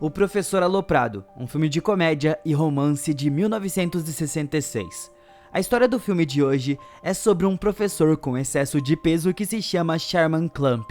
O Professor Aloprado, um filme de comédia e romance de 1966. A história do filme de hoje é sobre um professor com excesso de peso que se chama Sherman Klump.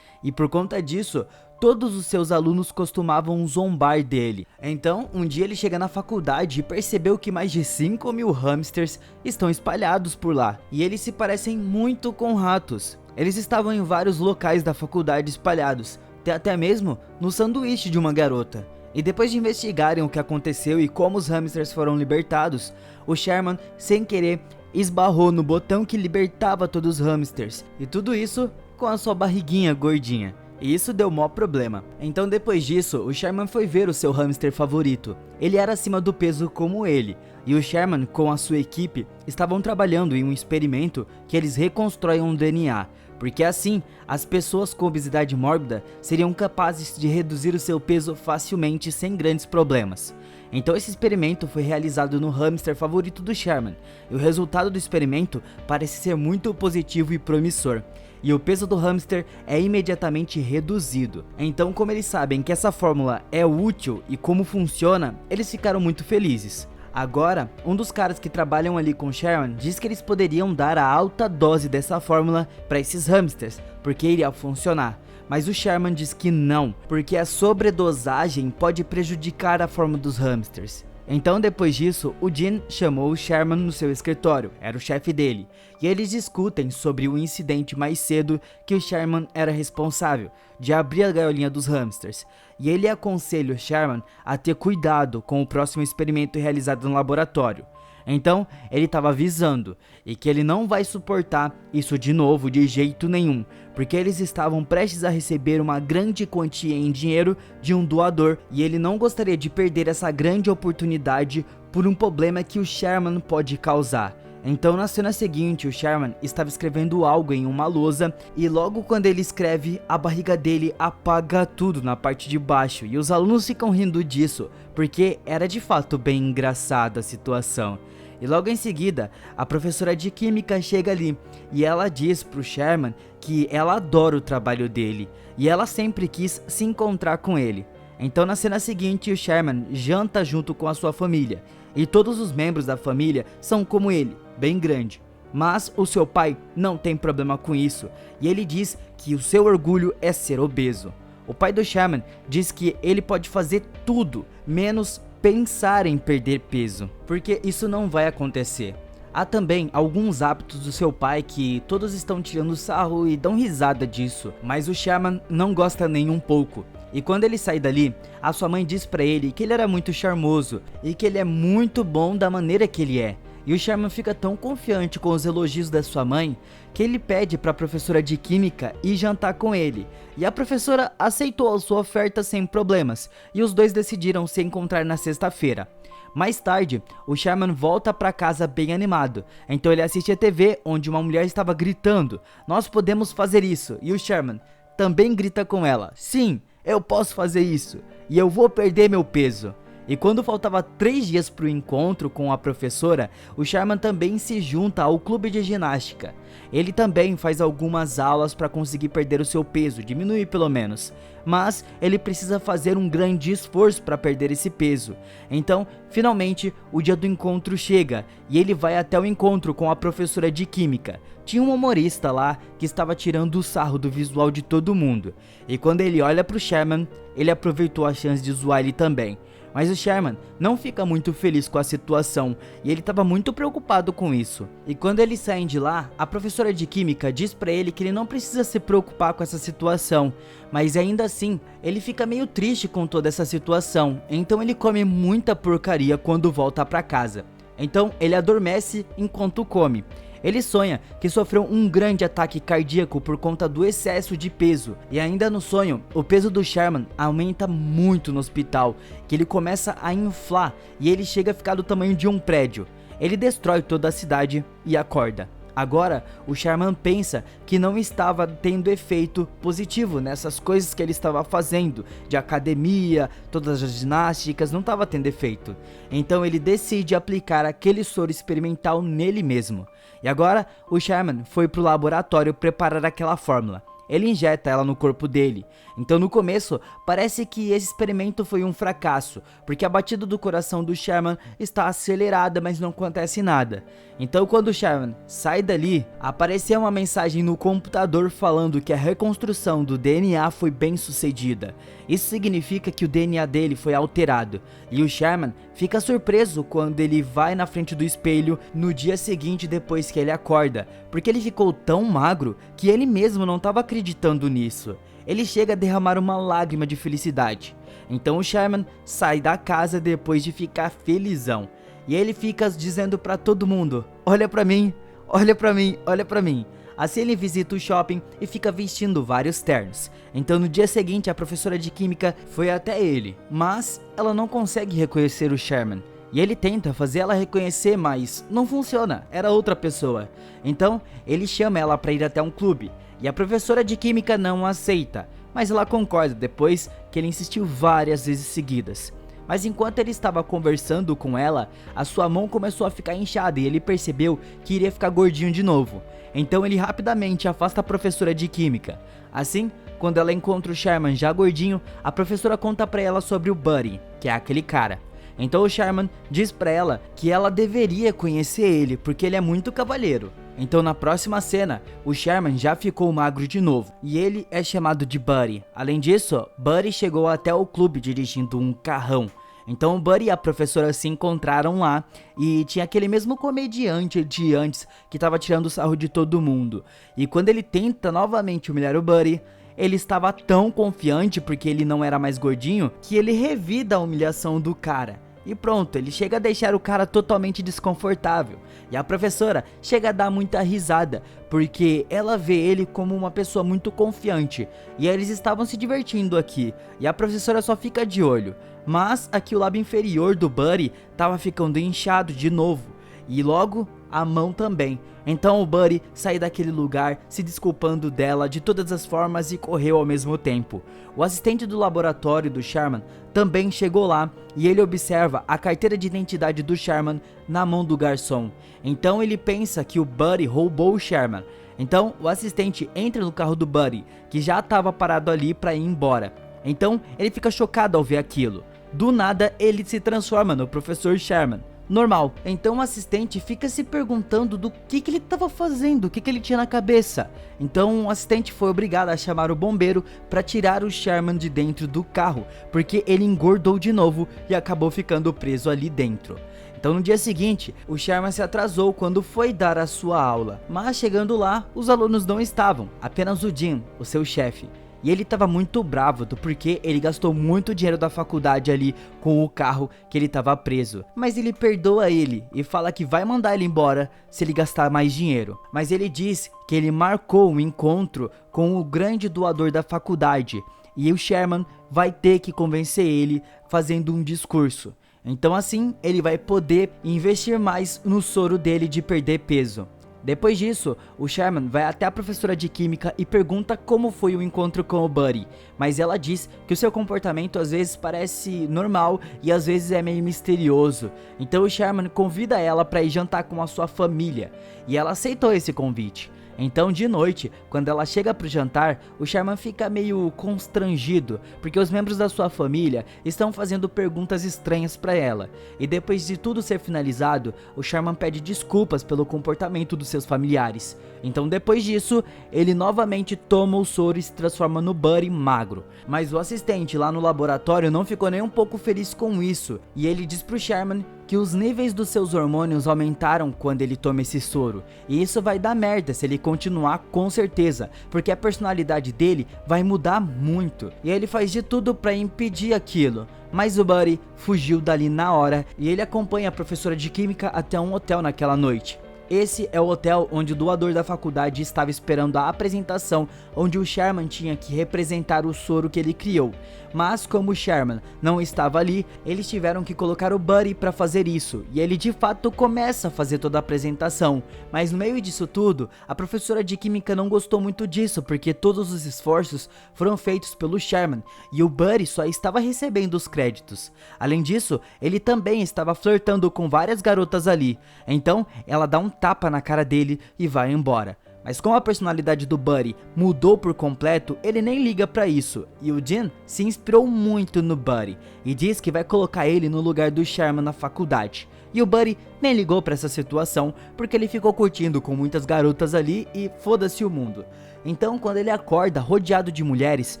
E por conta disso, todos os seus alunos costumavam zombar dele. Então, um dia ele chega na faculdade e percebeu que mais de 5.000 hamsters estão espalhados por lá. E eles se parecem muito com ratos. Eles estavam em vários locais da faculdade espalhados, até mesmo no sanduíche de uma garota. E depois de investigarem o que aconteceu e como os hamsters foram libertados, o Sherman, sem querer, esbarrou no botão que libertava todos os hamsters. E tudo isso com a sua barriguinha gordinha. E isso deu maior problema. Então depois disso, o Sherman foi ver o seu hamster favorito. Ele era acima do peso como ele. E o Sherman com a sua equipe estavam trabalhando em um experimento que eles reconstroem um DNA. Porque assim, as pessoas com obesidade mórbida seriam capazes de reduzir o seu peso facilmente sem grandes problemas. Então esse experimento foi realizado no hamster favorito do Sherman, e o resultado do experimento parece ser muito positivo e promissor. E o peso do hamster é imediatamente reduzido. Então, como eles sabem que essa fórmula é útil e como funciona, eles ficaram muito felizes. Agora, um dos caras que trabalham ali com Sherman diz que eles poderiam dar a alta dose dessa fórmula para esses hamsters, porque iria funcionar. Mas o Sherman diz que não, porque a sobredosagem pode prejudicar a forma dos hamsters. Então depois disso, o Gene chamou o Sherman no seu escritório, era o chefe dele, e eles discutem sobre o incidente mais cedo que o Sherman era responsável, de abrir a gaiolinha dos hamsters, e ele aconselha o Sherman a ter cuidado com o próximo experimento realizado no laboratório. Então, ele estava avisando, e que ele não vai suportar isso de novo de jeito nenhum, porque eles estavam prestes a receber uma grande quantia em dinheiro de um doador, e ele não gostaria de perder essa grande oportunidade por um problema que o Sherman pode causar. Então na cena seguinte, o Sherman estava escrevendo algo em uma lousa, e logo quando ele escreve, a barriga dele apaga tudo na parte de baixo, e os alunos ficam rindo disso, porque era de fato bem engraçada a situação. E logo em seguida, a professora de química chega ali, e ela diz pro Sherman que ela adora o trabalho dele, e ela sempre quis se encontrar com ele. Então na cena seguinte, o Sherman janta junto com a sua família, e todos os membros da família são como ele, bem grande. Mas o seu pai não tem problema com isso, e ele diz que o seu orgulho é ser obeso. O pai do Sherman diz que ele pode fazer tudo, menos pensar em perder peso, porque isso não vai acontecer. Há também alguns hábitos do seu pai que todos estão tirando sarro e dão risada disso, mas o Sherman não gosta nem um pouco. E quando ele sai dali, a sua mãe diz pra ele que ele era muito charmoso e que ele é muito bom da maneira que ele é. E o Sherman fica tão confiante com os elogios da sua mãe que ele pede para a professora de química ir jantar com ele. E a professora aceitou a sua oferta sem problemas, e os dois decidiram se encontrar na sexta-feira. Mais tarde, o Sherman volta para casa bem animado, então ele assiste a TV onde uma mulher estava gritando: "Nós podemos fazer isso", e o Sherman também grita com ela: "Sim, eu posso fazer isso, e eu vou perder meu peso". E quando faltava 3 dias para o encontro com a professora, o Sherman também se junta ao clube de ginástica. Ele também faz algumas aulas para conseguir perder o seu peso, diminuir pelo menos. Mas ele precisa fazer um grande esforço para perder esse peso. Então, finalmente, o dia do encontro chega e ele vai até o encontro com a professora de química. Tinha um humorista lá que estava tirando o sarro do visual de todo mundo. E quando ele olha para o Sherman, ele aproveitou a chance de zoar ele também. Mas o Sherman não fica muito feliz com a situação, e ele estava muito preocupado com isso. E quando eles saem de lá, a professora de química diz pra ele que ele não precisa se preocupar com essa situação, mas ainda assim, ele fica meio triste com toda essa situação, então ele come muita porcaria quando volta pra casa. Então ele adormece enquanto come. Ele sonha que sofreu um grande ataque cardíaco por conta do excesso de peso, e ainda no sonho, o peso do Sherman aumenta muito no hospital, que ele começa a inflar e ele chega a ficar do tamanho de um prédio. Ele destrói toda a cidade e acorda. Agora, o Sherman pensa que não estava tendo efeito positivo nessas coisas que ele estava fazendo, de academia, todas as ginásticas, não estava tendo efeito. Então ele decide aplicar aquele soro experimental nele mesmo. E agora, o Sherman foi para o laboratório preparar aquela fórmula. ele injeta ela no corpo dele. Então no começo parece que esse experimento foi um fracasso, porque a batida do coração do Sherman está acelerada, mas não acontece nada. Então quando o Sherman sai dali, apareceu uma mensagem no computador falando que a reconstrução do DNA foi bem sucedida. Isso significa que o DNA dele foi alterado, e o Sherman fica surpreso quando ele vai na frente do espelho no dia seguinte depois que ele acorda, porque ele ficou tão magro que ele mesmo não estava acreditando nisso. Ele chega a derramar uma lágrima de felicidade. Então o Sherman sai da casa depois de ficar felizão, e ele fica dizendo pra todo mundo: olha pra mim, olha pra mim, olha pra mim. Assim ele visita o shopping e fica vestindo vários ternos. Então no dia seguinte a professora de química foi até ele, mas ela não consegue reconhecer o Sherman. E ele tenta fazer ela reconhecer, mas não funciona, era outra pessoa. Então ele chama ela para ir até um clube, e a professora de química não aceita, mas ela concorda depois que ele insistiu várias vezes seguidas. Mas enquanto ele estava conversando com ela, a sua mão começou a ficar inchada e ele percebeu que iria ficar gordinho de novo. Então ele rapidamente afasta a professora de química. Assim, quando ela encontra o Sherman já gordinho, a professora conta pra ela sobre o Buddy, que é aquele cara. Então o Sherman diz pra ela que ela deveria conhecer ele, porque ele é muito cavalheiro. Então na próxima cena, o Sherman já ficou magro de novo, e ele é chamado de Buddy. Além disso, Buddy chegou até o clube dirigindo um carrão. Então o Buddy e a professora se encontraram lá, e tinha aquele mesmo comediante de antes que estava tirando sarro de todo mundo. E quando ele tenta novamente humilhar o Buddy, ele estava tão confiante porque ele não era mais gordinho, que ele revida a humilhação do cara. E pronto, ele chega a deixar o cara totalmente desconfortável. E a professora chega a dar muita risada, porque ela vê ele como uma pessoa muito confiante. E eles estavam se divertindo aqui, e a professora só fica de olho. Mas aqui o lábio inferior do Buddy estava ficando inchado de novo, e logo a mão também. Então o Buddy saiu daquele lugar se desculpando dela de todas as formas e correu ao mesmo tempo. O assistente do laboratório do Sherman também chegou lá, e ele observa a carteira de identidade do Sherman na mão do garçom. Então ele pensa que o Buddy roubou o Sherman. Então o assistente entra no carro do Buddy, que já estava parado ali para ir embora. Então ele fica chocado ao ver aquilo. Do nada ele se transforma no professor Sherman. Normal. Então o assistente fica se perguntando do que ele estava fazendo, o que ele tinha na cabeça. Então o assistente foi obrigado a chamar o bombeiro para tirar o Sherman de dentro do carro, porque ele engordou de novo e acabou ficando preso ali dentro. Então no dia seguinte, o Sherman se atrasou quando foi dar a sua aula, mas chegando lá, os alunos não estavam, apenas o Jim, o seu chefe. E ele estava muito bravo porque ele gastou muito dinheiro da faculdade ali com o carro que ele estava preso. Mas ele perdoa ele e fala que vai mandar ele embora se ele gastar mais dinheiro. Mas ele diz que ele marcou um encontro com o grande doador da faculdade, e o Sherman vai ter que convencer ele fazendo um discurso. Então assim ele vai poder investir mais no soro dele de perder peso. Depois disso, o Sherman vai até a professora de química e pergunta como foi o encontro com o Buddy, mas ela diz que o seu comportamento às vezes parece normal e às vezes é meio misterioso. Então o Sherman convida ela para ir jantar com a sua família, e ela aceitou esse convite. Então de noite, quando ela chega pro jantar, o Sherman fica meio constrangido, porque os membros da sua família estão fazendo perguntas estranhas para ela. E depois de tudo ser finalizado, o Sherman pede desculpas pelo comportamento dos seus familiares. Então depois disso, ele novamente toma o soro e se transforma no Buddy magro. Mas o assistente lá no laboratório não ficou nem um pouco feliz com isso, e ele diz pro Sherman que os níveis dos seus hormônios aumentaram quando ele toma esse soro, e isso vai dar merda se ele continuar, com certeza, porque a personalidade dele vai mudar muito, e ele faz de tudo para impedir aquilo. Mas o Buddy fugiu dali na hora, e ele acompanha a professora de química até um hotel naquela noite. Esse é o hotel onde o doador da faculdade estava esperando a apresentação, onde o Sherman tinha que representar o soro que ele criou. Mas como o Sherman não estava ali, eles tiveram que colocar o Buddy para fazer isso, e ele de fato começa a fazer toda a apresentação. Mas no meio disso tudo, a professora de química não gostou muito disso, porque todos os esforços foram feitos pelo Sherman, e o Buddy só estava recebendo os créditos. Além disso, ele também estava flertando com várias garotas ali, então ela dá um tapa na cara dele e vai embora. Mas como a personalidade do Buddy mudou por completo, ele nem liga pra isso, e o Jin se inspirou muito no Buddy, e diz que vai colocar ele no lugar do Sherman na faculdade. E o Buddy nem ligou pra essa situação, porque ele ficou curtindo com muitas garotas ali e foda-se o mundo. Então quando ele acorda rodeado de mulheres,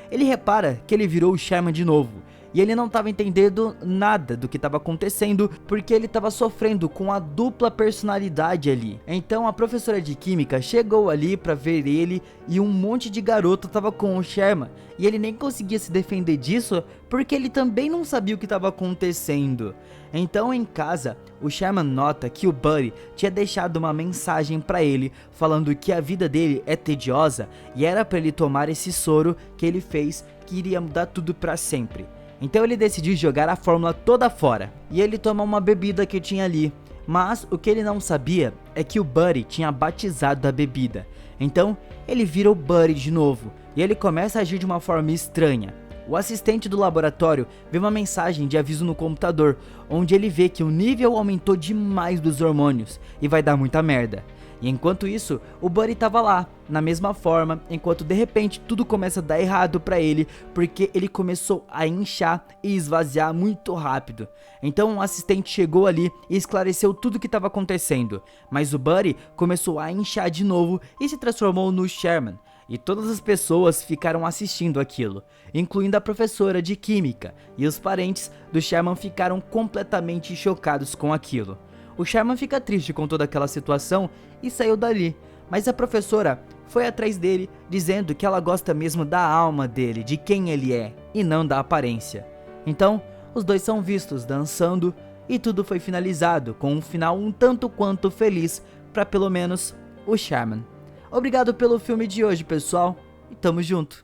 ele repara que ele virou o Sherman de novo. E ele não estava entendendo nada do que estava acontecendo, porque ele estava sofrendo com a dupla personalidade ali. Então a professora de química chegou ali para ver ele e um monte de garoto estava com o Sherman. E ele nem conseguia se defender disso, porque ele também não sabia o que estava acontecendo. Então em casa, o Sherman nota que o Buddy tinha deixado uma mensagem para ele, falando que a vida dele é tediosa e era para ele tomar esse soro que ele fez, que iria mudar tudo para sempre. Então ele decidiu jogar a fórmula toda fora, e ele toma uma bebida que tinha ali, mas o que ele não sabia é que o Buddy tinha batizado a bebida. Então ele vira o Buddy de novo, e ele começa a agir de uma forma estranha. O assistente do laboratório vê uma mensagem de aviso no computador, onde ele vê que o nível aumentou demais dos hormônios, e vai dar muita merda. E enquanto isso, o Buddy tava lá, na mesma forma, enquanto de repente tudo começa a dar errado pra ele, porque ele começou a inchar e esvaziar muito rápido. Então um assistente chegou ali e esclareceu tudo o que estava acontecendo, mas o Buddy começou a inchar de novo e se transformou no Sherman. E todas as pessoas ficaram assistindo aquilo, incluindo a professora de química, e os parentes do Sherman ficaram completamente chocados com aquilo. O Sherman fica triste com toda aquela situação e saiu dali, mas a professora foi atrás dele, dizendo que ela gosta mesmo da alma dele, de quem ele é, e não da aparência. Então, os dois são vistos dançando e tudo foi finalizado com um final um tanto quanto feliz para pelo menos o Sherman. Obrigado pelo filme de hoje, pessoal, e tamo junto!